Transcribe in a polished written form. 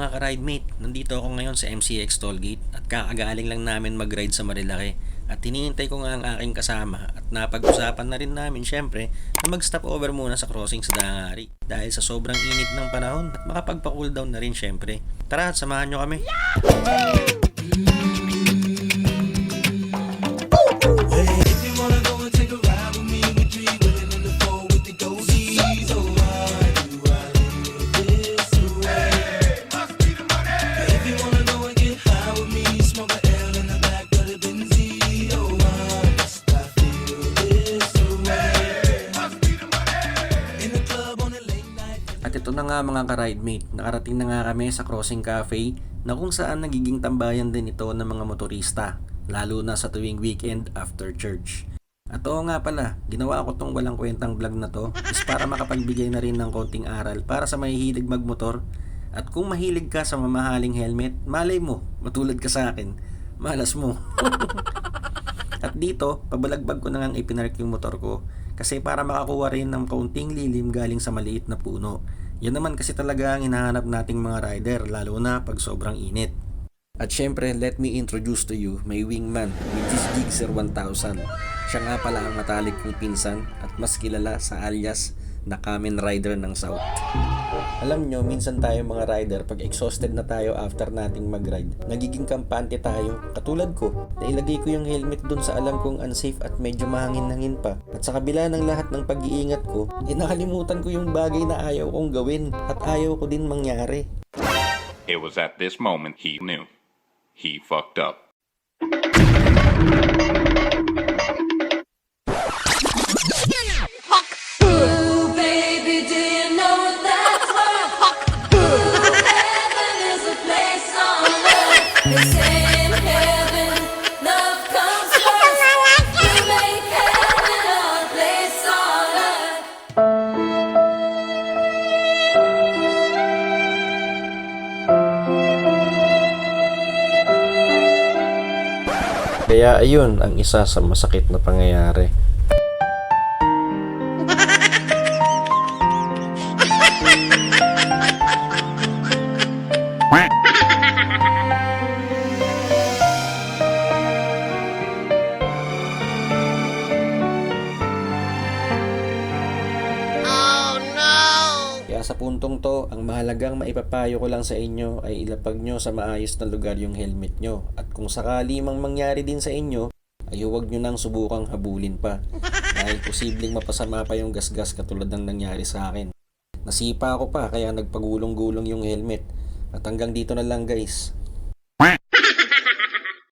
mga ka-ride mate, nandito ako ngayon sa MCX Tollgate at kakagaling lang namin mag-ride sa Marilaki. At hinihintay ko nga ang aking kasama at napag-usapan na rin namin syempre na mag-stop over muna sa crossing sa Dangari dahil sa sobrang init ng panahon at makapagpa-cool down na rin syempre. Tara at samahan nyo kami. At ito na nga mga ka-ride mate, nakarating na nga kami sa Crossing Cafe na kung saan nagiging tambayan din ito ng mga motorista, lalo na sa tuwing weekend after church. At oo nga pala, ginawa ko tong walang kwentang vlog na to is para makapagbigay na rin ng konting aral para sa mahihilig magmotor. At kung mahilig ka sa mamahaling helmet, malay mo, matulad ka sa akin, malas mo. At dito, pabalagbag ko na ngang ipinark yung motor ko kasi para makakuha rin ng kaunting lilim galing sa maliit na puno. Yan naman kasi talaga ang hinahanap nating mga rider lalo na pag sobrang init. At syempre, let me introduce to you my wingman, which is Gigzer 1000. Siya nga pala ang matalik kong pinsan at mas kilala sa alias na Kamen Rider ng South. Alam nyo, minsan tayo mga rider, pag exhausted na tayo after nating mag-ride, nagiging kampante tayo. Katulad ko, nailagay ko yung helmet dun sa alam kong unsafe at medyo mahangin-hangin pa. At sa kabila ng lahat ng pag-iingat ko, nakalimutan ko yung bagay na ayaw kong gawin at ayaw ko din mangyari. It was at this moment he knew. He fucked up. Kaya ayun ang isa sa masakit na pangyayari. Kaya sa puntong to, ang mahalagang maipapayo ko lang sa inyo ay ilapag nyo sa maayos na lugar yung helmet nyo. At kung sakali mang mangyari din sa inyo, ay huwag nyo nang subukang habulin pa. Dahil posibleng mapasama pa yung gasgas katulad ng nangyari sa akin. Nasipa ako pa kaya nagpagulong-gulong yung helmet. At hanggang dito na lang guys.